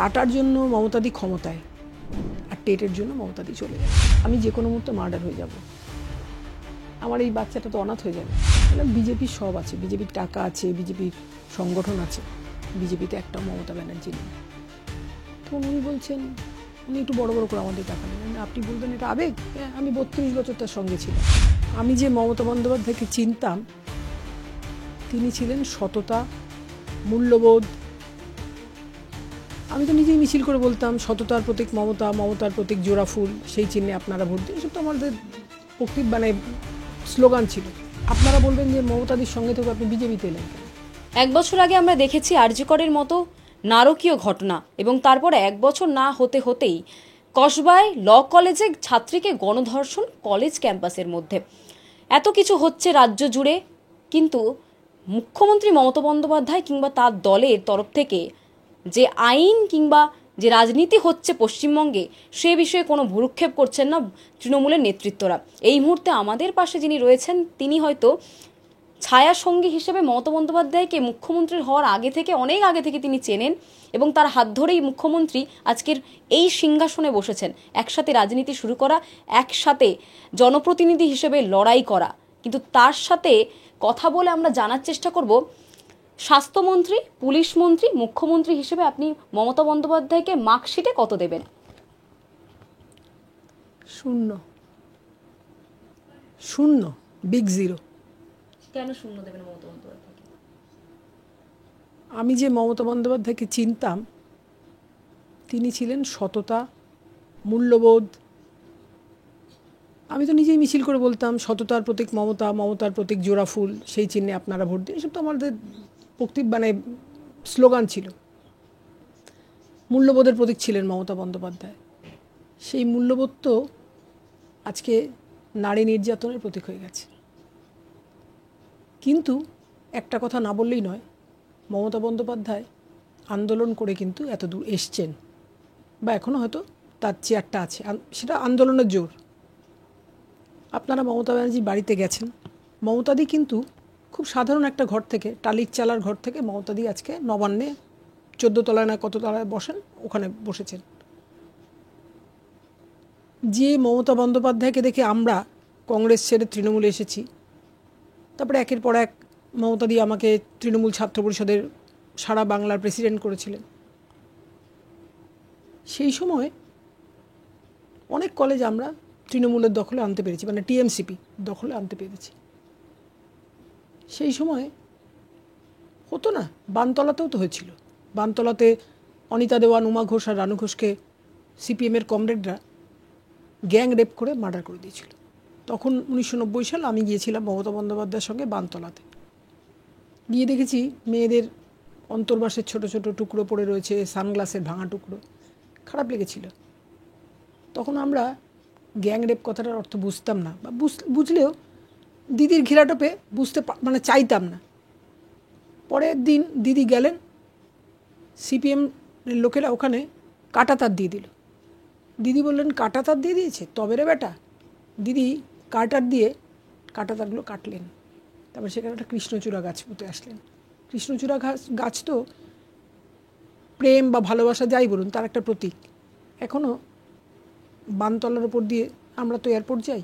টাটার জন্য মমতাদি ক্ষমতায়, আর টেটের জন্য মমতাদি চলে যাবে। আমি যে কোনো মুহূর্তে মার্ডার হয়ে যাব, আমার এই বাচ্চাটা তো অনাথ হয়ে যাবে। বিজেপির সব আছে, বিজেপির টাকা আছে, বিজেপির সংগঠন আছে, বিজেপিতে একটা মমতা ব্যানার্জি নেই। তখন উনি বলছেন, উনি একটু বড় বড় করে আমাদের টাকা নেবেন, আপনি বলবেন এটা আবেগ। আমি 32 বছর তার সঙ্গে ছিলাম। আমি যে মমতা বন্দ্যোপাধ্যায়কে চিনতাম, তিনি ছিলেন সততা, মূল্যবোধ। আমি তো নিজেই মিছিল করে বলতাম, সততার প্রতীক মমতা, মমতার প্রতীক জোড়া ফুল, সেই চিহ্নে আপনারা ভোট দিন। এসব তো আমাদের স্লোগান ছিল। আপনারা বলবেন যে মমতাদির সঙ্গে থেকে আপনি বিজেপিতে এলেন। 1 বছর আগে আমরা দেখেছি আরজি করের মতো নারকীয় ঘটনা, এবং তারপরে 1 বছর না হতেই কসবায় ল কলেজে ছাত্রীকে গণধর্ষণ কলেজ ক্যাম্পাসের মধ্যে। এত কিছু হচ্ছে রাজ্য জুড়ে, কিন্তু মুখ্যমন্ত্রী মমতা বন্দ্যোপাধ্যায় কিংবা তার দলের তরফ থেকে যে আইন কিংবা যে রাজনীতি হচ্ছে পশ্চিমবঙ্গে, সে বিষয়ে কোনো ভ্রুক্ষেপ করছেন না তৃণমূলের নেতৃত্বরা। এই মুহূর্তে আমাদের পাশে যিনি রয়েছেন, তিনি হয়তো ছায়া সঙ্গী হিসেবে মমতা বন্দ্যোপাধ্যায়কে মুখ্যমন্ত্রীর হওয়ার আগে থেকে, অনেক আগে থেকে তিনি চেনেন, এবং তার হাত ধরেই মুখ্যমন্ত্রী আজকের এই সিংহাসনে বসেছেন। একসাথে রাজনীতি শুরু করা, একসাথে জনপ্রতিনিধি হিসেবে লড়াই করা। কিন্তু তার সাথে কথা বলে আমরা জানার চেষ্টা করব, স্বাস্থ্যমন্ত্রী, পুলিশ মন্ত্রী, মুখ্যমন্ত্রী হিসেবে আপনি মমতা বন্দ্যোপাধ্যায়কে মার্কশিটে কত দেবেন? 0 0, বিগ 0। কেন 0 দেবেন মমতা বন্দ্যোপাধ্যায়কে? আমি যে মমতা বন্দ্যোপাধ্যায়কে চিনতাম, তিনি ছিলেন সততা, মূল্যবোধ। আমি তো নিজেই মিছিল করে বলতাম, সততার প্রতীক মমতা, মমতার প্রতীক জোড়া ফুল, সেই চিহ্নে আপনারা ভোট দিন। এসব তো আমাদের স্লোগান ছিল। মূল্যবোধের প্রতীক ছিলেন মমতা বন্দ্যোপাধ্যায়। সেই মূল্যবোধ তো আজকে নারী নির্যাতনের প্রতীক হয়ে গেছে। কিন্তু একটা কথা না বললেই নয়, মমতা বন্দ্যোপাধ্যায় আন্দোলন করে কিন্তু এত দূর এসছেন, বা এখনও হয়তো তার চেয়ারটা আছে, সেটা আন্দোলনের জোর। আপনারা মমতা ব্যানার্জির বাড়িতে গেছেন, মমতাদি কিন্তু খুব সাধারণ একটা ঘর থেকে, টালির চালার ঘর থেকে মমতাদি আজকে নবান্নে 14 তলায় না কত তলায় বসেন, ওখানে বসেছেন। যে মমতা বন্দ্যোপাধ্যায়কে দেখে আমরা কংগ্রেস ছেড়ে তৃণমূলে এসেছি, তারপরে একের পর এক মমতাদি আমাকে তৃণমূল ছাত্র পরিষদের সারা বাংলার প্রেসিডেন্ট করেছিলেন। সেই সময় অনেক কলেজ আমরা তৃণমূলের দখলে আনতে পেরেছি, মানে টিএমসিপি দখলে আনতে পেরেছি। সেই সময় হতো না, বানতলাতেও তো হয়েছিল। বানতলাতে অনিতা দেওয়ান, উমা ঘোষ আর রানু ঘোষকে সিপিএমের কমরেডরা গ্যাং রেপ করে মার্ডার করে দিয়েছিল। তখন 1990 সাল আমি গিয়েছিলাম মমতা বন্দ্যোপাধ্যায়ের সঙ্গে বানতলাতে। গিয়ে দেখেছি মেয়েদের অন্তর্বাসের ছোট ছোট টুকরো পড়ে রয়েছে, সানগ্লাসের ভাঙা টুকরো। খারাপ লেগেছিল। তখন আমরা গ্যাং রেপ কথাটার অর্থ বুঝতাম না, বা বুঝলেও দিদির ঘেরাটোপে চাইতাম না। পরের দিন দিদি গেলেন, সিপিএম লোকেরা ওখানে কাঁটাতার দিয়ে দিল। দিদি বললেন, কাঁটাতার দিয়ে দিয়েছে? তবে রে বেটা। দিদি কাটার দিয়ে কাঁটাতারগুলো কাটলেন। তারপর সেখানে একটা কৃষ্ণচূড়া গাছ পুঁতে আসলেন। কৃষ্ণচূড়া গাছ তো প্রেম বা ভালোবাসা যাই বলুন, তার একটা প্রতীক। এখনও বানতলার উপর দিয়ে আমরা তো এয়ারপোর্ট যাই,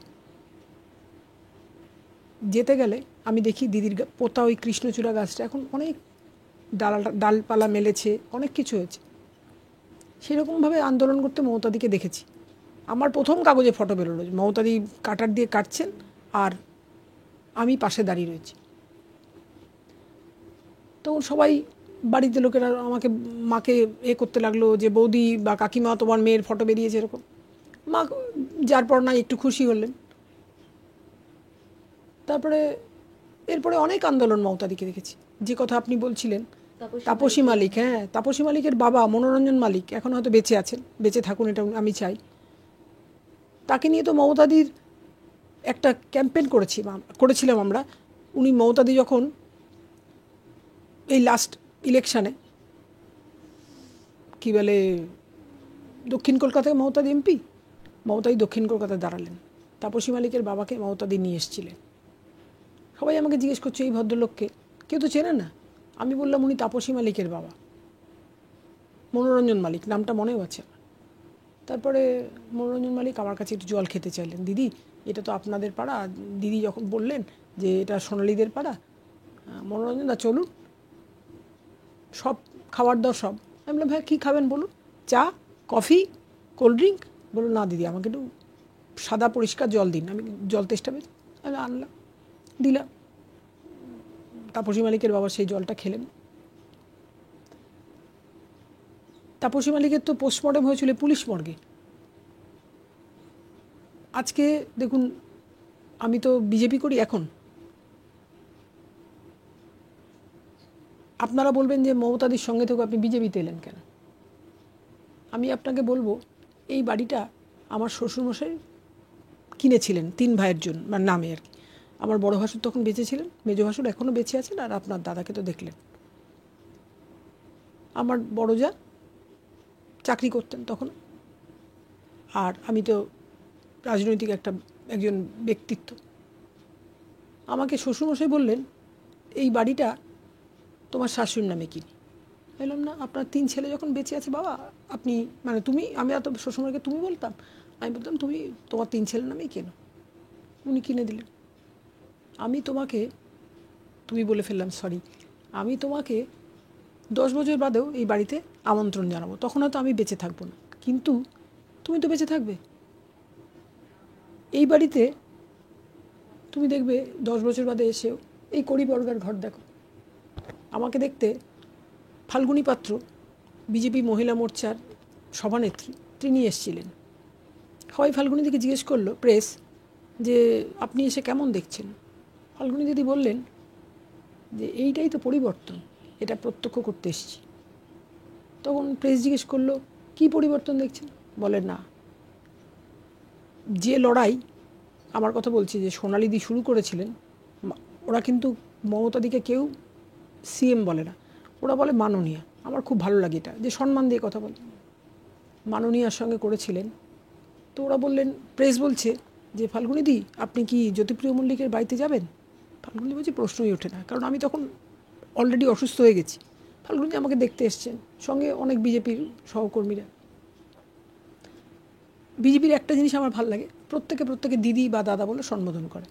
যেতে গেলে আমি দেখি দিদির পোতা ওই কৃষ্ণচূড়া গাছটা এখন অনেক ডালপালা মেলেছে, অনেক কিছু হয়েছে। সেরকমভাবে আন্দোলন করতে মমতাদিকে দেখেছি। আমার প্রথম কাগজে ফটো বেরোলো, মমতাদি কাটার দিয়ে কাটছেন আর আমি পাশে দাঁড়িয়ে রয়েছি। তখন সবাই বাড়িতে লোকেরা মাকে করতে লাগলো যে, বৌদি বা কাকিমা, তোমার মেয়ের ফটো বেরিয়েছে এরকম। মা যার পর না একটু খুশি হলেন। তারপরে এরপরে অনেক আন্দোলন মমতাদিকে দেখেছি। যে কথা আপনি বলছিলেন, তাপসী মালিক, হ্যাঁ, তাপসী মালিকের বাবা মনোরঞ্জন মালিক এখন হয়তো বেঁচে আছেন, বেঁচে থাকুন, এটা আমি চাই। তাকে নিয়ে তো মমতাদির একটা ক্যাম্পেন করেছিলাম আমরা। উনি মমতাদি যখন এই লাস্ট ইলেকশানে কি বলে দক্ষিণ কলকাতায় মমতাদি এমপি, মমতাদি দক্ষিণ কলকাতায় দাঁড়ালেন, তাপসী মালিকের বাবাকে মমতাদি নিয়ে এসেছিলেন। সবাই আমাকে জিজ্ঞেস করছে, এই ভদ্রলোককে কেউ তো চেনে না। আমি বললাম, উনি তাপসী মালিকের বাবা। মনোরঞ্জন মালিক, নামটা মনেও আছে আমার। তারপরে মনোরঞ্জন মালিক আমার কাছে একটু জল খেতে চাইলেন। দিদি, এটা তো আপনাদের পাড়া। দিদি যখন বললেন যে এটা সোনালীদের পাড়া, মনোরঞ্জন দা চলুন, সব খাবার দাও সব। আমি বললাম হ্যাঁ, কী খাবেন বলুন, চা, কফি, কোল্ড ড্রিঙ্ক? বলুন না দিদি, আমাকে একটু সাদা পরিষ্কার জল দিন, আমি জল তেষ্টা পেয়েছি। আমি আনলাম, দিলাম। তাপসী মালিকের বাবা সেই জলটা খেলেন। তাপসী মালিকের তো পোস্টমর্টম হয়েছিল পুলিশ মর্গে। আজকে দেখুন, আমি তো বিজেপি করি এখন। আপনারা বলবেন যে মমতাদির সঙ্গে থেকে আপনি বিজেপিতে এলেন কেন? আমি আপনাকে বলবো, এই বাড়িটা আমার শ্বশুরমশাই কিনেছিলেন 3 ভাইয়ের জন্য, মানে নামে আর কি। আমার বড় ভাসুর তখন বেঁচে ছিলেন, মেজো ভাসুর এখনও বেঁচে আছেন, আর আপনার দাদাকে তো দেখলেন। আমার বড় যা চাকরি করতেন তখন, আর আমি তো রাজনৈতিক একজন ব্যক্তিত্ব। আমাকে শ্বশুরমশাই বললেন, এই বাড়িটা তোমার শাশুড়ির নামে কিনি। বললাম না, আপনার 3 ছেলে যখন বেঁচে আছে বাবা, আপনি মানে তুমি, আমি এত শ্বশুরমশাইকে তুমি বলতাম, আমি বলতাম তুমি তোমার 3 ছেলের নামেই কেনো। উনি কিনে দিলেন। আমি তোমাকে, তুমি বলে ফেললাম, সরি, আমি তোমাকে 10 বছর বাদেও এই বাড়িতে আমন্ত্রণ জানাবো। তখন হয়তো আমি বেঁচে থাকবো না, কিন্তু তুমি তো বেঁচে থাকবে। এই বাড়িতে তুমি দেখবে 10 বছর বাদে এসেও এই কড়ি বর্গার ঘর দেখো। আমাকে দেখতে ফাল্গুনী পাত্র, বিজেপি মহিলা মোর্চার সভানেত্রী, তিনি এসেছিলেন। হয় ফাল্গুনী দিকে জিজ্ঞেস করলো প্রেস যে আপনি এসে কেমন দেখছেন? ফাল্গুনী দিদি বললেন যে এইটাই তো পরিবর্তন, এটা প্রত্যক্ষ করতে এসেছি। তখন প্রেস জিজ্ঞেস করলো কী পরিবর্তন দেখছেন? বলে না, যে লড়াই, আমার কথা বলছি, যে সোনালীদি শুরু করেছিলেন, ওরা কিন্তু মমতাদিকে কেউ সিএম বলে না, ওরা বলে মাননীয়া। আমার খুব ভালো লাগে এটা, যে সম্মান দিয়ে কথা বলে। মাননীয়ার সঙ্গে করেছিলেন। তো ওরা বললেন, প্রেস বলছে যে ফাল্গুনীদি আপনি কি জ্যোতিপ্রিয় মল্লিকের বাড়িতে যাবেন? ফাল্গুনী বলছে প্রশ্নই ওঠে না, কারণ আমি তখন অলরেডি অসুস্থ হয়ে গেছি। ফাল্গুনী আমাকে দেখতে এসছেন, সঙ্গে অনেক বিজেপির সহকর্মীরা। বিজেপির একটা জিনিস আমার ভালো লাগে, প্রত্যেকে দিদি বা দাদা বলে সম্বোধন করে।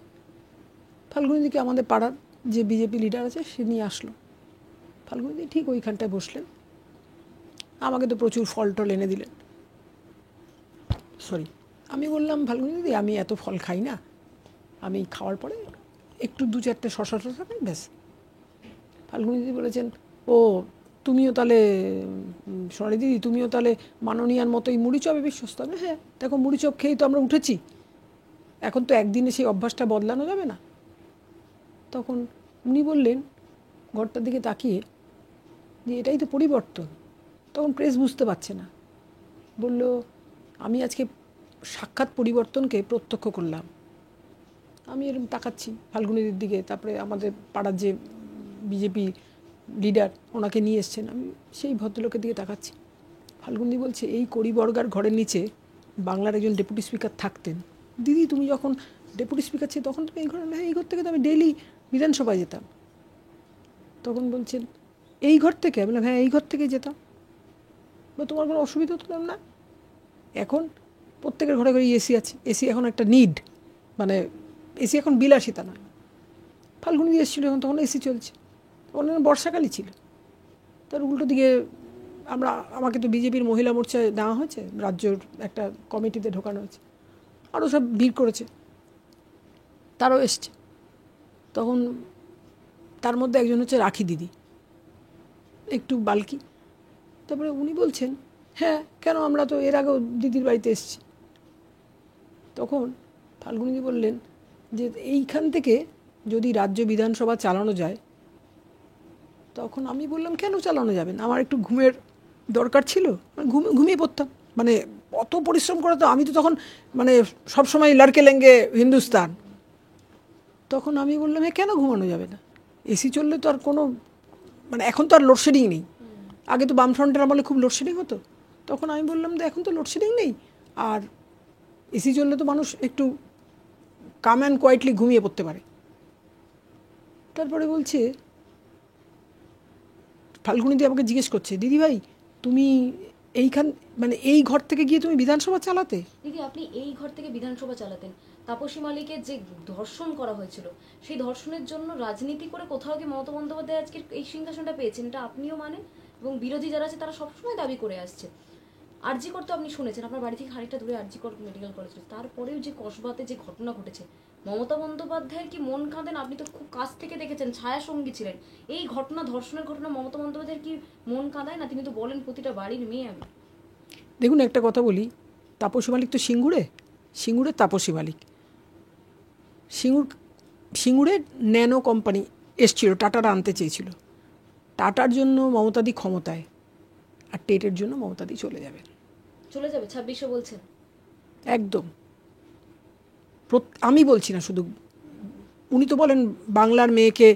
ফাল্গুনীদিকে আমাদের পাড়ার যে বিজেপি লিডার আছে সে নিয়ে আসলো। ফাল্গুনীদি ঠিক ওইখানটায় বসলেন। আমাকে তো প্রচুর ফল টল এনে দিলেন। সরি, আমি বললাম ফাল্গুনী দিদি আমি এত ফল খাই না, আমি খাওয়ার পরে একটু 2-4টে শশা খাই ব্যাস। ফাল্গুনী দিদি বলেছেন, ও তুমিও তাহলে সোনালী দিদি, তুমিও তাহলে মাননীয়ার মতোই মুড়ি চপে বিশ্বস্ত? আমি হ্যাঁ, দেখো মুড়ি চপ খেয়েই তো আমরা উঠেছি, এখন তো একদিনে সেই অভ্যাসটা বদলানো যাবে না। তখন উনি বললেন ঘরটার দিকে তাকিয়ে যে এটাই তো পরিবর্তন। তখন প্রেস বুঝতে পারছে না, বলল আমি আজকে সাক্ষাৎ পরিবর্তনকে প্রত্যক্ষ করলাম। আমি এরকম তাকাচ্ছি ফাল্গুনীদের দিকে, তারপরে আমাদের পাড়ার যে বিজেপি লিডার ওনাকে নিয়ে এসছেন, আমি সেই ভদ্রলোকের দিকে তাকাচ্ছি। ফাল্গুনী বলছে এই কড়ি বর্গার ঘরের নিচে বাংলার একজন ডেপুটি স্পিকার থাকতেন। দিদি তুমি যখন ডেপুটি স্পিকার ছিল তখন তুমি এই ঘরে? হ্যাঁ, এই ঘর থেকে তো আমি ডেইলি বিধানসভায় যেতাম। তখন বলছেন এই ঘর থেকে? আমি বললাম হ্যাঁ, এই ঘর থেকেই যেতাম। বা তোমার কোনো অসুবিধা হতো না? এখন প্রত্যেকের ঘরে ঘরে এসি আছে, এসি এখন একটা নিড, মানে এসি এখন বিলাসিতা নয়। ফাল্গুনী দিয়ে এসেছিলো এখন, তখন এসি চলছে, তখন বর্ষাকালই ছিল। তার উল্টো দিকে আমাকে তো বিজেপির মহিলা মোর্চায় নেওয়া হয়েছে, রাজ্যর একটা কমিটিতে ঢোকানো হয়েছে, আরও সব ভিড় করেছে, তারাও এসছে। তখন তার মধ্যে একজন হচ্ছে রাখি দিদি, একটু বালকি। তারপরে উনি বলছেন হ্যাঁ কেন, আমরা তো এর আগেও দিদির বাড়িতে এসেছি। তখন ফাল্গুনীদি বললেন যে এইখান থেকে যদি রাজ্য বিধানসভা চালানো যায়। তখন আমি বললাম কেন চালানো যাবে না, আমার একটু ঘুমের দরকার ছিল, ঘুমিয়ে পড়তাম, মানে অত পরিশ্রম করে তো আমি তো তখন মানে সবসময় লড়কে লেঙ্গে হিন্দুস্তান। তখন আমি বললাম হ্যাঁ কেন ঘুমানো যাবে না, এসি চললে তো আর কোনো, মানে এখন তো আর লোডশেডিং নেই, আগে তো বামফ্রন্টের আমলে খুব লোডশেডিং হতো। তখন আমি বললাম যে এখন তো লোডশেডিং নেই, আর এসি চললে তো মানুষ একটু কাম অ্যান্ড কোয়াইটলি ঘুমিয়ে পড়তে পারে। তারপরে বলছে ফাল্গুনীদি আমাকে জিজ্ঞেস করছে দিদিভাই তুমি এইখান মানে এই ঘর থেকে গিয়ে তুমি বিধানসভা চালাতে? দিদি আপনি এই ঘর থেকে বিধানসভা চালাতেন, তাপসী মালিকের যে ধর্ষণ করা হয়েছিল সেই ধর্ষণের জন্য রাজনীতি করে কোথাও কি মমতা বন্দ্যোপাধ্যায় আজকে এই সিংহাসনটা পেয়েছেন, এটা আপনিও মানেন এবং বিরোধী যারা আছে তারা সবসময় দাবি করে আসছে। আরজি কর তো আপনি শুনেছেন, আপনার বাড়ি থেকে খানিকটা দূরে আরজি কর মেডিকেল কলেজ, তারপরেও যে কসবাতে যে ঘটনা ঘটেছে, মমতা বন্দ্যোপাধ্যায়ের কি মন কাঁদেন? আপনি তো খুব কাছ থেকে দেখেছেন, ছায়া সঙ্গী ছিলেন। এই ঘটনা, ধর্ষণের ঘটনা মমতা বন্দ্যোপাধ্যায়ের কি মন কাঁদায় না? তিনি তো বলেন প্রতিটা বাড়ির মেয়ে আমি। দেখুন একটা কথা বলি, তাপসী মালিক তো সিঙ্গুরে তাপসী মালিক সিঙ্গুরে ন্যানো কোম্পানি এসছিল, টাটারা আনতে চেয়েছিল। টাটার জন্য মমতাদি ক্ষমতায়, আর টেটের জন্য মমতাদি চলে যাবেন। চলে যাবে 2600 বলছেন? একদম। আমি বলছি না শুধু, উনি তো বলেন বাংলার মেয়েকে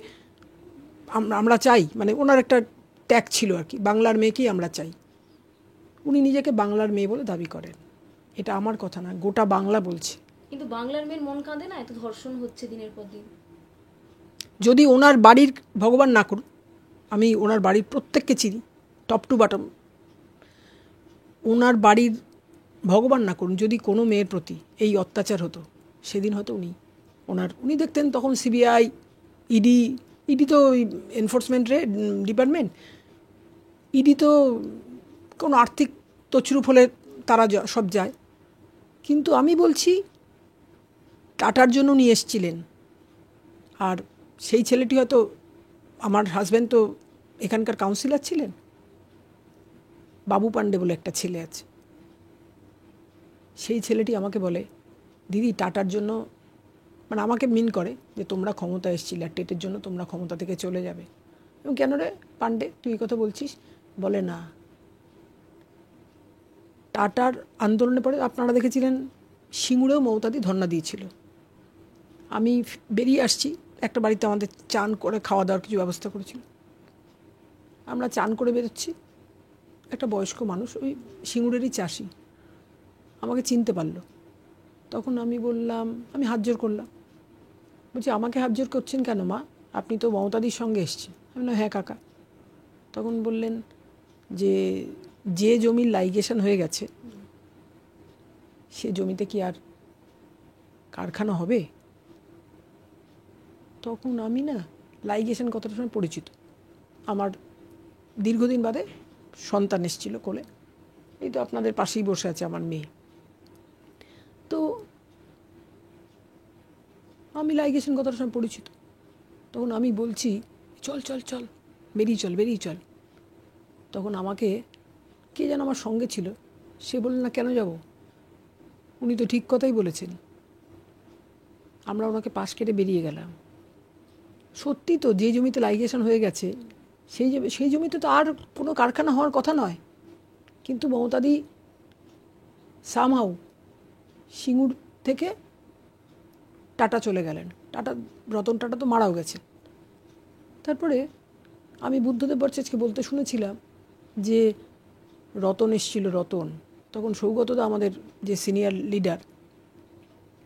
আমরা চাই, মানে ওনার একটা ট্যাগ ছিল আর কি, বাংলার মেয়েকেই আমরা চাই। উনি নিজেকে বাংলার মেয়ে বলে দাবি করেন, এটা আমার কথা না, গোটা বাংলা বলছে। কিন্তু বাংলার মেয়ের মন কাঁদে না? এত ধর্ষণ হচ্ছে দিনের পর দিন। যদি ওনার বাড়ির, ভগবান না করুন, আমি ওনার বাড়ির প্রত্যেককে চিনি টপ টু বটম, ওনার বাড়ির ভগবান না করুন যদি কোনো মেয়ের প্রতি এই অত্যাচার হতো, সেদিন হয়তো উনি দেখতেন তখন সিবিআই, ইডি তো এনফোর্সমেন্টের ডিপার্টমেন্ট, ইডি তো কোনো আর্থিক তছরূপ হলে তারা সব যায়। কিন্তু আমি বলছি টাটার জন্য উনি এসেছিলেন, আর সেই ছেলেটি হয়তো, আমার হাজব্যান্ড তো এখানকার কাউন্সিলর ছিলেন, বাবু পান্ডে বলে একটা ছেলে আছে, সেই ছেলেটি আমাকে বলে দিদি টাটার জন্য, মানে আমাকে মিন করে যে তোমরা ক্ষমতা এসেছিলে আর টেটের জন্য তোমরা ক্ষমতা থেকে চলে যাবে। এবং কেন রে পান্ডে তুই কথা বলছিস? বলে না, টাটার আন্দোলনের পরে আপনারা দেখেছিলেন সিঙ্গুরেও মমতাদি ধর্ণা দিয়েছিল। আমি বেরিয়ে আসছি, একটা বাড়িতে আমাদের চান করে খাওয়া দাওয়ার কিছু ব্যবস্থা করেছিল, আমরা চান করে বেরোচ্ছি, একটা বয়স্ক মানুষ ওই সিঙ্গুরেরই চাষি আমাকে চিনতে পারলো। তখন আমি বললাম, আমি হাত জোর করলাম, বলছি আমাকে হাত জোর করছেন কেন মা, আপনি তো মমতাদির সঙ্গে এসছেন। আমি বললাম হ্যাঁ কাকা। তখন বললেন যে জমির লাইগেশন হয়ে গেছে সে জমিতে কি আর কারখানা হবে? তখন আমি না, লাইগেশন কতটা সময় পরিচিত, আমার দীর্ঘদিন বাদে সন্তান এসেছিল কোলে, এই তো আপনাদের পাশেই বসে আছে আমার মেয়ে, তো আমি লাইগেশন কতটা সময় পরিচিত। তখন আমি বলছি চল চল চল বেরিয়ে চল। তখন আমাকে কে যেন আমার সঙ্গে ছিল, সে বলল না কেন যাব, উনি তো ঠিক কথাই বলেছেন। আমরা ওনাকে পাশ কেটে বেরিয়ে গেলাম। সত্যি তো যে জমিতে লাইগেশন হয়ে গেছে সেই জমিতে তো আর কোনো কারখানা হওয়ার কথা নয়, কিন্তু মমতাদি সামহাউ সিঙ্গুর থেকে টাটা চলে গেলেন। রতন টাটা তো মারাও গেছে। তারপরে আমি বুদ্ধদেব ভট্টাচার্যকে বলতে শুনেছিলাম যে রতন এসেছিল, তখন সৌগতদা আমাদের যে সিনিয়র লিডার,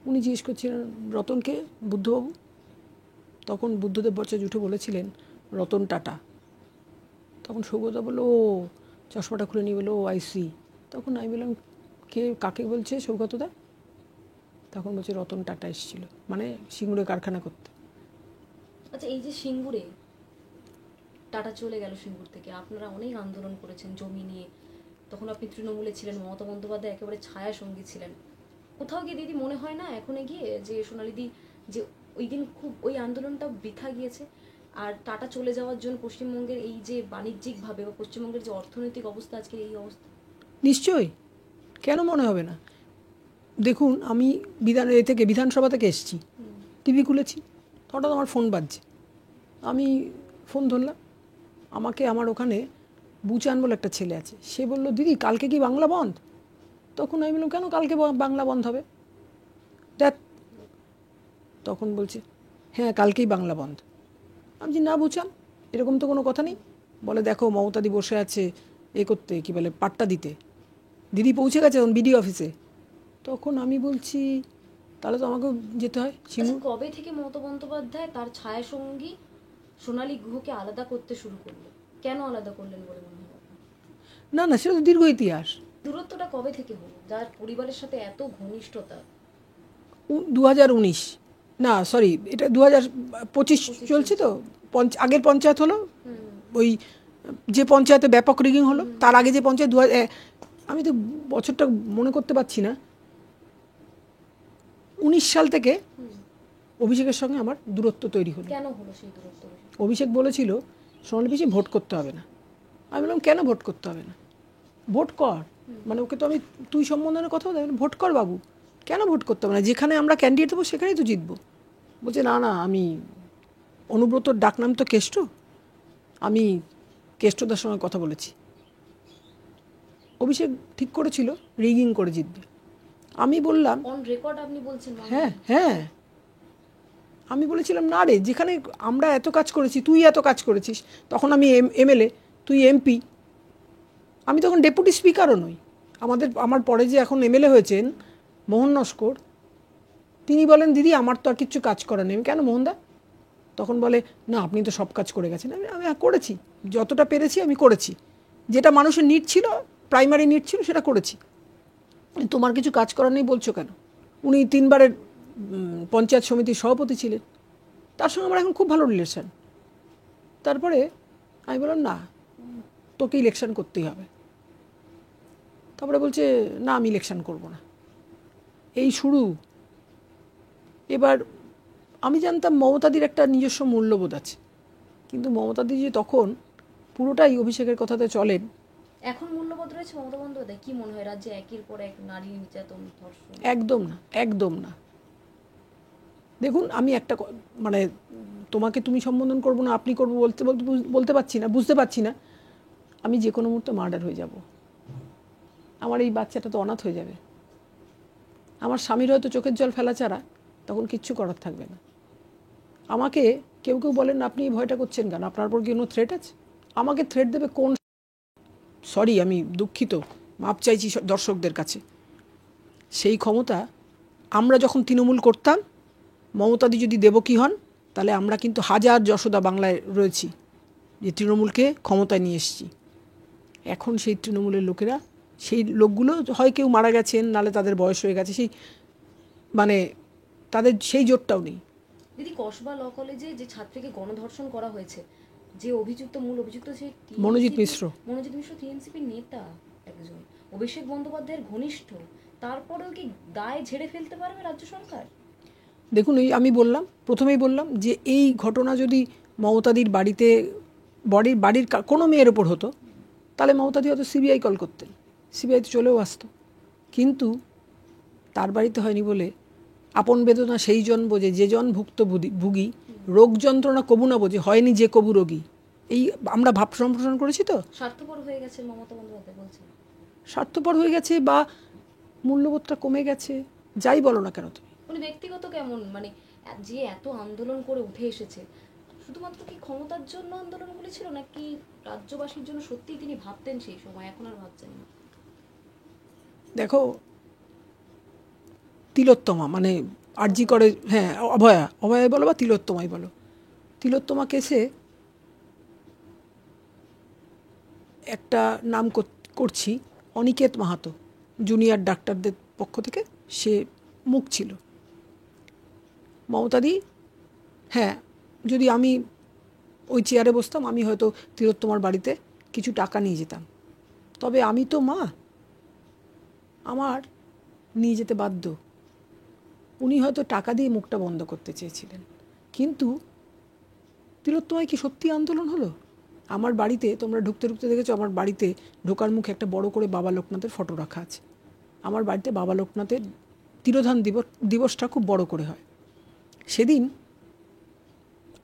উনি জিজ্ঞেস করছিলেন রতনকে বুদ্ধবাবু, তখন বুদ্ধদেব ভট্টাচার্য উঠে বলেছিলেন রতন টাটা। তখন সৌগতদা বললো ও, চশমাটা খুলে নিয়ে বললো ও আইসি। তখন আমি বললাম কাকে বলছে সৌগতদা? তখন বলছে রতন টাটা এসেছিল, মানে সিঙ্গুরে কারখানা করতে। আচ্ছা, এই যে সিঙ্গুরে টাটা চলে গেল সিঙ্গুর থেকে, আপনারা অনেক আন্দোলন করেছেন জমি নিয়ে, তখন আপনি তৃণমূলে ছিলেন, মমতা বন্দ্যোপাধ্যায় একেবারে ছায়া সঙ্গী ছিলেন। কোথাও গিয়ে দিদি মনে হয় না এখন গিয়ে যে সোনালিদি যে ওই দিন খুব ওই আন্দোলনটা বৃথা গিয়েছে? আর টাটা চলে যাওয়ার জন্য পশ্চিমবঙ্গের এই যে বাণিজ্যিকভাবে বা পশ্চিমবঙ্গের যে অর্থনৈতিক অবস্থা আজকে এই অবস্থা। নিশ্চয়ই, কেন মনে হবে না? দেখুন আমি বিধানসভা থেকে এসেছি, টিভি খুলেছি, হঠাৎ আমার ফোন বাজছে, আমি ফোন ধরলাম, আমাকে আমার ওখানে বুচান বলে একটা ছেলে আছে, সে বলল দিদি কালকে কি বাংলা বন্ধ? তখন আমি বললাম কেন কালকে বাংলা বন্ধ হবে? দেখ, তখন বলছে হ্যাঁ কালকেই বাংলা বন্ধ। আমি বলছি না বুচান, এরকম তো কোনো কথা নেই। বলে দেখো মমতাদি বসে আছে করতে, কি বলে পাট্টা দিতে, দিদি পৌঁছে গেছে এখন বিডি অফিসে। তখন আমি বলছি তাহলে তো আমাকেও যেতে হয়। কবে থেকে মমতা বন্দ্যোপাধ্যায় তার ছায়া সঙ্গী সোনালী গুহকে আলাদা করতে শুরু করলো? কেন আলাদা করলেন বলে মনে হয়? না না, সেটা তো দীর্ঘ ইতিহাস। দূরত্বটা কবে থেকে হলো, যার পরিবারের সাথে এত ঘনিষ্ঠতা? 2019, না সরি, এটা 2025 চলছে তো। আগের পঞ্চায়েত হলো, ওই যে পঞ্চায়েতে ব্যাপক রিগিং হলো, তার আগে যে পঞ্চায়েত আমি তো বছরটা মনে করতে পারছি না, 19 সাল থেকে অভিষেকের সঙ্গে আমার দূরত্ব তৈরি হলো। কেন হলো সেই দূরত্ব? অভিষেক বলেছিল সোনালী পিসি ভোট করতে হবে না। আমি বললাম কেন ভোট করতে হবে না, ভোট কর। মানে ওকে তো আমি তুই সম্বোধনের কথা বলতে, ভোট কর বাবু, কেন ভোট করতে হবে না, যেখানে আমরা ক্যান্ডিডেট দেবো সেখানেই তো জিতবো। বলছে না না, আমি অনুব্রতর ডাকনাম তো কেষ্ট, আমি কেষ্টদার সঙ্গে কথা বলেছি। অভিষেক ঠিক করেছিল রিগিং করে জিতবে। আমি বললাম অন রেকর্ড আপনি বলছেন? হ্যাঁ হ্যাঁ, আমি বলেছিলাম না রে, যেখানে আমরা এত কাজ করেছি, তুই এত কাজ করেছিস, তখন আমি এমএলএ, তুই এমপি, আমি তখন ডেপুটি স্পিকারও নই। আমার পরে যে এখন এমএলএ হয়েছেন মোহন নস্কর, তিনি বলেন দিদি আমার তো আর কিচ্ছু কাজ করার নেই। কেন মোহনদা? তখন বলে না আপনি তো সব কাজ করে গেছেন। আমি করেছি, যতটা পেরেছি আমি করেছি, যেটা মানুষের নিড ছিল, প্রাইমারি নিড ছিল, সেটা করেছি। তোমার কিছু কাজ করার নেই বলছো কেন? উনি 3 বারের পঞ্চায়েত সমিতির সভাপতি ছিলেন, তার সঙ্গে আমার এখন খুব ভালো রিলেশন। তারপরে আমি বললাম না, তোকে ইলেকশন করতেই হবে। তারপরে বলছে না আমি ইলেকশন করব না। এই শুরু। এবার আমি জানতাম মমতাদির একটা নিজস্ব মূল্যবোধ আছে, কিন্তু মমতাদি যে তখন পুরোটাই অভিষেকের কথাতে চলেন। এখন মূল্যবোধ রয়েছে মমতা বন্দ্যোপাধ্যায়? কি মনে হয় রাজ্যে একের পর এক নারী নির্যাতন, ধর্ষণ? একদম না, একদম না। দেখুন আমি একটা মানে তোমাকে তুমি সম্বোধন করবো না, আপনি করবো বলতে পারছি না, বুঝতে পারছি না। আমি যে কোনো মুহূর্তে মার্ডার হয়ে যাব, আমার এই বাচ্চাটা তো অনাথ হয়ে যাবে, আমার স্বামীর হয়তো চোখের জল ফেলা ছাড়া তখন কিচ্ছু করার থাকবে না। আমাকে কেউ কেউ বলেন আপনি এই ভয়টা করছেন কেন, আপনার উপর কি কোনো থ্রেট আছে? আমাকে থ্রেট দেবে কোন? সরি, আমি দুঃখিত, মাপ চাইছি দর্শকদের কাছে। সেই ক্ষমতা আমরা যখন তৃণমূল করতাম, মমতাদি যদি দেবকী হন, তাহলে আমরা কিন্তু হাজার যশোদা বাংলায় রয়েছি, যে তৃণমূলকে ক্ষমতায় নিয়ে এসেছি। এখন সেই তৃণমূলের লোকেরা, সেই লোকগুলো হয় কেউ মারা গেছেন, নালে তাদের বয়স হয়ে গেছে, সেই মানে তাদের সেই জোরটাও নেই। দিদি, কসবা ল কলেজে যে ছাত্রীকে গণধর্ষণ করা হয়েছে, যে মূল অভিযুক্ত সেই মনোজিৎ মিশ্র টিএমসিপির নেতা একজন, অভিষেক বন্দ্যোপাধ্যায়ের ঘনিষ্ঠ, তারপরেও কি দায় ঝেড়ে ফেলতে পারবে রাজ্য সরকার? দেখুন, এই আমি প্রথমেই বললাম যে এই ঘটনা যদি মমতাদির বাড়ির কোনো মেয়ের ওপর হতো, তাহলে মমতাদি হয়তো সিবিআই কল করতেন, সিবিআইতে চলেও আসতো। কিন্তু তার বাড়িতে হয়নি বলে আপন বেদনা সেই জন বোঝে যে জন ভুগি, রোগ যন্ত্রণা কবু না বোঝে, হয়নি যে কবু রোগী। এই আমরা ভাব সম্প্রসারণ করেছি তো। স্বার্থপর হয়ে গেছে মমতা বন্দ্যোপাধ্যায় বলছেন। স্বার্থপর হয়ে গেছে বা মূল্যবোধটা কমে গেছে, যাই বলো না কেন তুমি। উনি ব্যক্তিগত কেমন, মানে যে এত আন্দোলন করে উঠে এসেছে, শুধুমাত্র কি ক্ষমতার জন্য আন্দোলনগুলি ছিল, নাকি রাজ্যবাসীর জন্য সত্যিই তিনি ভাবতেন সেই সময়, এখন আর ভাবছেন না? দেখো, তিলোত্তমা মানে আরজি করে, হ্যাঁ অভয়া বলো বা তিলোত্তমাই বলো, তিলোত্তমা কেসে একটা নাম করছি, অনিকেত মাহাতো, জুনিয়র ডাক্তারদের পক্ষ থেকে সে মুখ ছিল। মমতাদি, হ্যাঁ, যদি আমি ওই চেয়ারে বসতাম, আমি হয়তো তিলোত্তমার বাড়িতে কিছু টাকা নিয়ে যেতাম, তবে আমি তো মা, আমার নিয়ে যেতে বাধ্য। উনি হয়তো টাকা দিয়ে মুখটা বন্ধ করতে চেয়েছিলেন, কিন্তু তিলোত্তমায় কি সত্যি আন্দোলন হলো? আমার বাড়িতে তোমরা ঢুকতে দেখেছো, আমার বাড়িতে ঢোকার মুখে একটা বড় করে বাবা লোকনাথের ফটো রাখা আছে। আমার বাড়িতে বাবা লোকনাথের তিরোধান দিবসটা খুব বড় করে হয়। সেদিন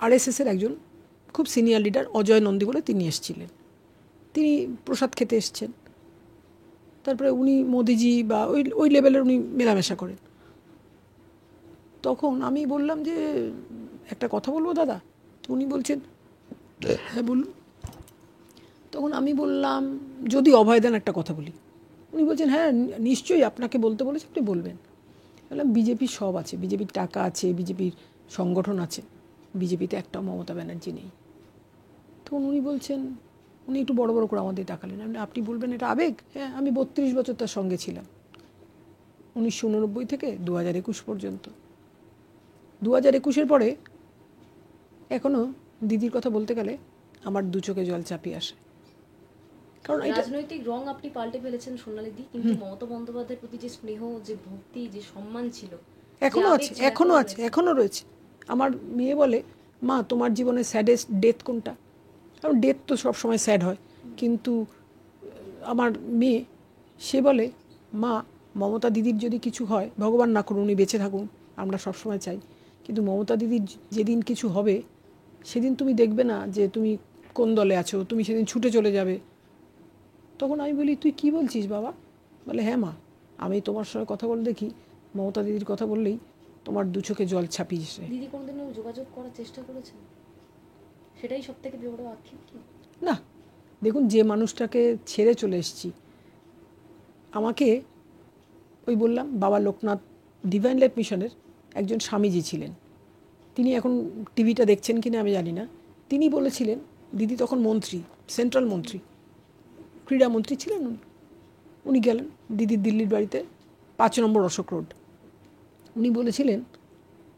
আরএসএসের একজন খুব সিনিয়র লিডার অজয় নন্দী বলে তিনি এসেছিলেন, তিনি প্রসাদ খেতে এসছেন। তারপরে উনি মোদিজি বা ওই লেভেলের উনি মেলামেশা করেন। তখন আমি বললাম যে একটা কথা বলবো দাদা? উনি বলছেন হ্যাঁ বলুন। তখন আমি বললাম যদি অভয় দেন একটা কথা বলি। উনি বলছেন হ্যাঁ নিশ্চয়ই, আপনাকে বলতে বলেছে, আপনি বলবেন। বললাম বিজেপির সব আছে, বিজেপির টাকা আছে, বিজেপির সংগঠন আছে, বিজেপিতে একটা মমতা ব্যানার্জি নেই। তখন উনি বলছেন, উনি একটু বড় বড় করে আমাদের তাকালেন। আপনি বলবেন এটা আবেগ? হ্যাঁ, আমি 32 বছর তার সঙ্গে ছিলাম, 1989 থেকে 2021 পর্যন্ত। 2021-এর পরে এখনও দিদির কথা বলতে গেলে আমার দু চোখে জল চাপিয়ে আসে। কারণ এটা রাজনৈতিক রং আপনি পাল্টে ফেলেছেন সোনালিদি, কিন্তু মমতা বন্দ্যোপাধ্যায়ের প্রতি যে স্নেহ, যে ভক্তি, যে সম্মান ছিল, এখনো আছে, এখনো আছে, এখনো রয়েছে। আমার মেয়ে বলে, মা তোমার জীবনে স্যাডেস্ট ডেথ কোনটা? কারণ ডেথ তো সবসময় স্যাড হয়, কিন্তু আমার মেয়ে সে বলে, মা মমতা দিদির যদি কিছু হয়, ভগবান না করুন উনি বেঁচে থাকুন, আমরা সবসময় চাই, কিন্তু মমতা দিদির যেদিন কিছু হবে সেদিন তুমি দেখবে না যে তুমি কোন দলে আছো, তুমি সেদিন ছুটে চলে যাবে। তখন আমি বলি, তুই কি বলছিস বাবা? বলে, হ্যাঁ মা, আমি তোমার সঙ্গে কথা বলে দেখি, মমতা দিদির কথা বললেই তোমার দু চোখে জল ছাপিয়েছে। দিদি কোনোদিনও যোগাযোগ করার চেষ্টা করেছেন? সেটাই সব থেকে বড় আক্ষেপ কি? না, দেখুন, যে মানুষটাকে ছেড়ে চলে এসেছি, আমাকে ওই বললাম বাবা লোকনাথ ডিভাইন লাইফ মিশনের একজন স্বামীজি ছিলেন, তিনি এখন টিভিটা দেখছেন কিনা আমি জানি না, তিনি বলেছিলেন, দিদি তখন মন্ত্রী, সেন্ট্রাল মন্ত্রী, ক্রীড়ামন্ত্রী ছিলেন উনি গেলেন দিদির দিল্লির বাড়িতে, 5 নম্বর অশোক রোড। উনি বলেছিলেন,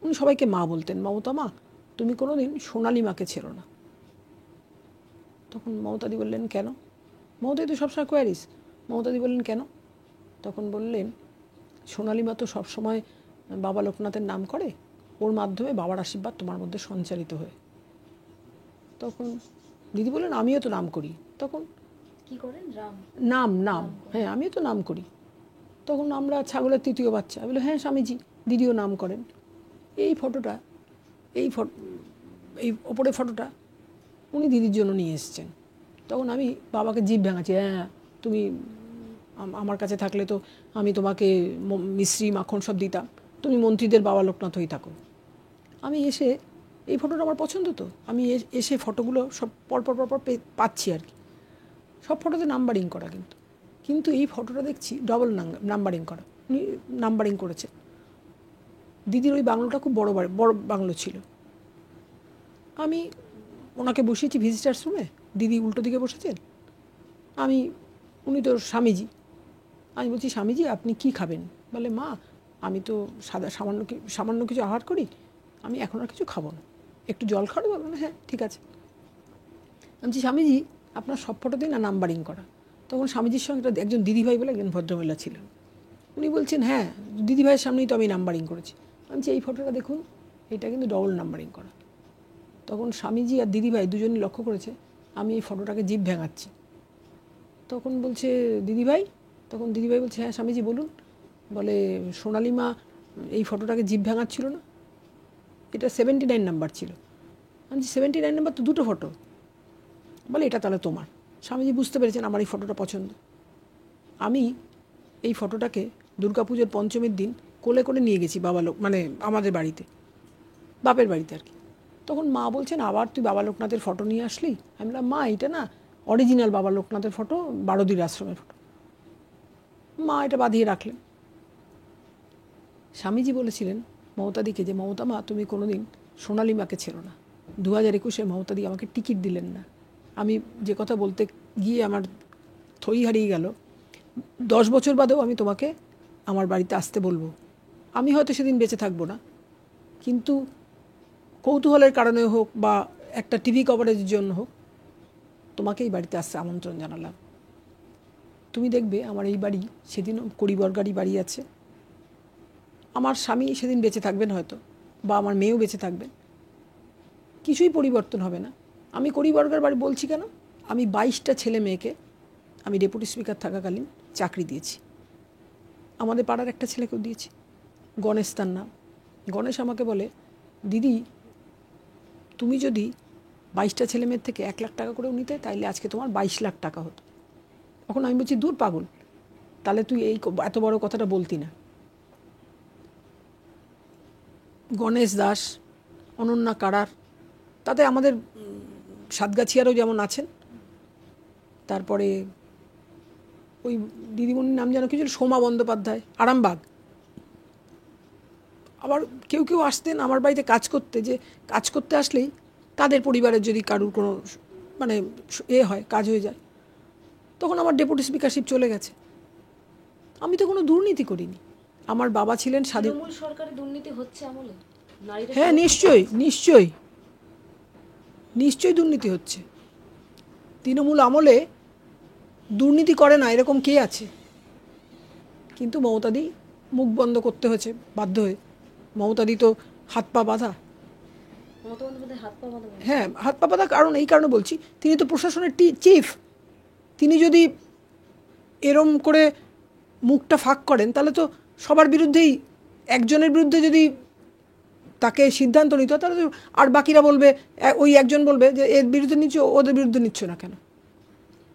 উনি সবাইকে মা বলতেন, মমতা মা তুমি কোনো দিন সোনালী মাকে ছেড়ো না। তখন মমতাদি বললেন, কেন? মমতাদি তো সবসময় কোয়ারিস। মমতাদি বললেন, কেন? তখন বললেন, সোনালী মা তো সবসময় বাবা লোকনাথের নাম করে, ওর মাধ্যমে বাবার আশীর্বাদ তোমার মধ্যে সঞ্চারিত হয়ে। তখন দিদি বললেন, আমিও তো নাম করি। তখন কি করেন? নাম নাম হ্যাঁ, আমিও তো নাম করি। তখন আমরা ছাগলের 3য় বাচ্চা। বলে, হ্যাঁ স্বামীজি, দিদিও নাম করেন। এই ফটোটা, এই ওপরের ফটোটা উনি দিদির জন্য নিয়ে এসেছেন। তখন আমি বাবাকে জিভ ভাঙাচ্ছি, হ্যাঁ তুমি আমার কাছে থাকলে তো আমি তোমাকে মিশ্রি মাখন সব দিতাম, তুমি মন্ত্রীদের বাবা লোকনাথ হয়ে থাকো। আমি এসে, এই ফটোটা আমার পছন্দ, তো আমি এসে ফটোগুলো সব পরপর পাচ্ছি আর কি। সব ফটোতে নাম্বারিং করা, কিন্তু এই ফটোটা দেখছি ডবল নাম্বারিং করা। উনি নাম্বারিং করেছে। দিদির ওই বাংলোটা খুব বড় বাংলো ছিল। আমি ওনাকে বসিয়েছি ভিজিটার্স রুমে, দিদি উল্টো দিকে বসেছেন, উনি তো স্বামীজি। আমি বলছি, স্বামীজি আপনি কি খাবেন? বলে, মা আমি তো সামান্য কিছু আহার করি, আমি এখন আর কিছু খাবো না, একটু জল খাওয়াবো? বলবেন, হ্যাঁ ঠিক আছে। আমি বলছি, স্বামীজি আপনার সব ফটোতেই না নাম্বারিং করা। তখন স্বামীজির সঙ্গে একজন দিদিভাই বলে একজন ভদ্রমহিলা ছিলেন, উনি বলছেন, হ্যাঁ দিদিভাইয়ের সামনেই তো আমি নাম্বারিং করেছি। আমি বলছি, এই ফটোটা দেখুন, এটা কিন্তু ডবল নাম্বারিং করা। তখন স্বামীজি আর দিদিভাই দুজনই লক্ষ্য করেছে আমি এই ফটোটাকে জিভ ভেঙাচ্ছি। তখন বলছে দিদিভাই, তখন দিদিভাই বলছে, হ্যাঁ স্বামীজি বলুন। বলে, সোনালী মা এই ফটোটাকে জিভ ভেঙাচ্ছিল না, এটা 79 নাম্বার ছিল। আমি 79 নাম্বার তো দুটো ফটো। বলে, এটা তাহলে তোমার। স্বামীজি বুঝতে পেরেছেন আমার এই ফটোটা পছন্দ। আমি এই ফটোটাকে দুর্গাপুজোর পঞ্চমীর দিন কোলে করে নিয়ে গেছি মানে আমাদের বাড়িতে, বাপের বাড়িতে আর কি। তখন মা বলছেন, আবার তুই বাবা লোকনাথের ফটো নিয়ে আসলি? আমি বললাম, মা এটা না অরিজিনাল বাবা লোকনাথের ফটো, বারোদির আশ্রমের ফটো। মা এটা বাঁধিয়ে রাখলেন। স্বামীজি বলেছিলেন মমতাদিকে যে, মমতা মা তুমি কোনোদিন সোনালী মাকে ছেড়ো না। 2021-এ মমতাদি আমাকে টিকিট দিলেন না। আমি যে কথা বলতে গিয়ে আমার থই হারিয়ে গেল, 10 বছর বাদেও আমি তোমাকে আমার বাড়িতে আসতে বলবো। আমি হয়তো সেদিন বেঁচে থাকবো না, কিন্তু কৌতূহলের কারণে হোক বা একটা টিভি কভারেজের জন্য হোক, তোমাকে এই বাড়িতে আসতে আমন্ত্রণ জানালাম। তুমি দেখবে আমার এই বাড়ি সেদিনও কড়িবরগাড়ি বাড়ি আছে। আমার স্বামী সেদিন বেঁচে থাকবেন হয়তো, বা আমার মেয়েও বেঁচে থাকবেন, কিছুই পরিবর্তন হবে না। আমি কড়িবরগার বাড়ি বলছি কেন, আমি 22টা ছেলে মেয়েকে আমি ডেপুটি স্পিকার থাকাকালীন চাকরি দিয়েছি। আমাদের পাড়ার একটা ছেলেকেও দিয়েছি, গণেশ তার নাম। গণেশ আমাকে বলে, দিদি তুমি যদি 22টা ছেলে মেয়ের থেকে 1 লাখ টাকা করেও নিতে, তাইলে আজকে তোমার 22 লাখ টাকা হতো। তখন আমি বলছি, দূর পাগল, তাহলে তুই এত বড় কথাটা বলতি না। গণেশ দাস, অনন্যা কারার, তাতে আমাদের সাতগাছিয়ারও যেমন আছেন, তারপরে ওই দিদিমণির নাম যেন কিছু, সোমা বন্দ্যোপাধ্যায়, আরামবাগ। আবার কেউ কেউ আসতেন আমার বাড়িতে কাজ করতে, যে কাজ করতে আসলেই তাদের পরিবারের যদি কারুর কোনো মানে হয়, কাজ হয়ে যায়, তখন আমার ডেপুটি স্পিকারশিপ চলে গেছে। আমি তো কোনো দুর্নীতি করিনি। আমার বাবা ছিলেন স্বাধীন। তৃণমূল সরকারে দুর্নীতি হচ্ছে আমলে নারীরা? হ্যাঁ, নিশ্চয়ই নিশ্চয়ই নিশ্চয়ই দুর্নীতি হচ্ছে। তৃণমূল আমলে দুর্নীতি করে না এরকম কে আছে? কিন্তু মমতাদি মুখ বন্ধ করতে হয়েছে বাধ্য হয়ে। মমতাদি তো হাত পা বাঁধা। মমতা বন্দ্যোপাধ্যায় হাত পা বাঁধা? হ্যাঁ, হাত পা বাঁধা কারণ এই কারণে বলছি, তিনি তো প্রশাসনের চিফ। তিনি যদি এরম করে মুখটা ফাঁক করেন তাহলে তো সবার বিরুদ্ধেই, একজনের বিরুদ্ধে যদি তাকে সিদ্ধান্ত নিতে হয় তাহলে তো আর বাকিরা বলবে, ওই একজন বলবে যে এর বিরুদ্ধে নিচ্ছ, ওদের বিরুদ্ধে নিচ্ছ না কেন?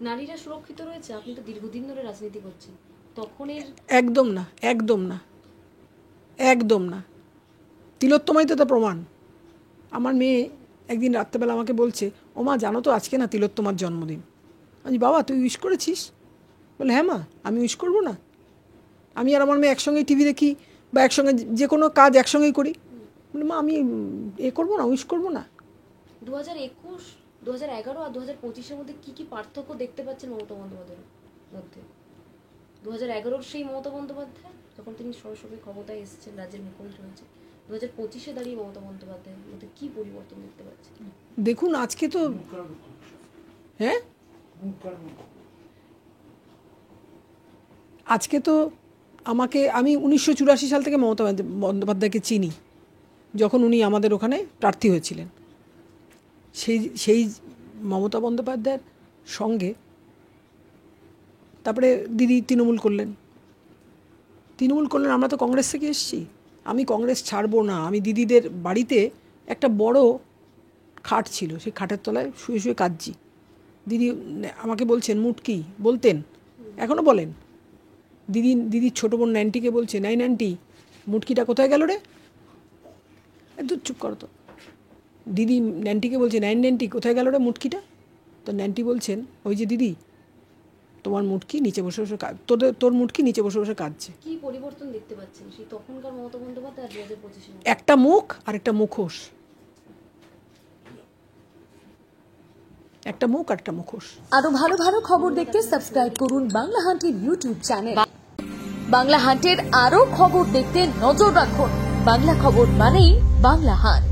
নারীরা সুরক্ষিত রয়েছে? আপনি তো দীর্ঘদিন ধরে রাজনীতি করছেন, তখন একদম না, একদম না, একদম না। তিলোত্তমাই তো তা প্রমাণ। আমার মেয়ে একদিন রাত্রেবেলা আমাকে বলছে, ও মা জানো তো আজকে না তিলোত্তমার জন্মদিন। আমি, বাবা তুই উইশ করেছিস? বলে হ্যাঁ মা, আমি উইশ করবো না? আমি আর আমার মেয়ে একসঙ্গেই টিভি দেখি বা একসঙ্গে যে কোনো কাজ একসঙ্গেই করি। বলে মা আমি করবো না, উইশ করবো না? 2021, 2011 আর 2025-এর মধ্যে কি পার্থক্য দেখতে পাচ্ছেন মমতা বন্দ্যোপাধ্যায়ের মধ্যে? 2011-র সেই মমতা বন্দ্যোপাধ্যায় যখন তিনি সরাসরি ক্ষমতায় এসেছেন, রাজ্যের মুখ্যমন্ত্রী হয়েছে, 2025-এ দাঁড়িয়ে মমতা বন্দ্যোপাধ্যায়ের মধ্যে কি পরিবর্তন দেখতে পাচ্ছেন? দেখুন আজকে তো, হ্যাঁ আজকে তো আমি 1984 সাল থেকে মমতা বন্দ্যোপাধ্যায়কে চিনি, যখন উনি আমাদের ওখানে প্রার্থী হয়েছিলেন। সেই মমতা বন্দ্যোপাধ্যায়ের সঙ্গে তারপরে দিদি তৃণমূল করলেন। আমরা তো কংগ্রেস থেকে এসেছি। আমি কংগ্রেস ছাড়বো না। আমি দিদিদের বাড়িতে একটা বড় খাট ছিল, সেই খাটের তলায় শুয়ে শুয়ে কাঁদছি। দিদি আমাকে বলছেন মুটকি, বলতেন, এখনও বলেন। দিদির ছোটো বোন ন্যান্টিকে বলছে, নাই ন্যান্টি মুটকিটা কোথায় গেল রে? একদম চুপ করো তো। দিদি ন্যান্টিকে বলছে, ন্যান্টি কোথায় গেল রে মুটকিটা? তো ন্যান্টি বলছেন, ওই যে দিদি তোমার মুটকি নিচে বসে বসে তোর মুটকি নিচে বসে বসে কাঁদছে। কি পরিবর্তন দেখতে পাচ্ছেন সেই তখনকার মমতা বন্দ্যোপাধ্যায় আর 2025-এ? একটা মুখ আর একটা মুখোশ। একটা মুখ আর একটা মুখোশ। আরো ভালো ভালো খবর দেখতে সাবস্ক্রাইব করুন বাংলা হান্টের ইউটিউব চ্যানেল। বাংলা হান্টের আরো খবর দেখতে নজর রাখুন। বাংলা খবর মানেই বাংলা হান্ট।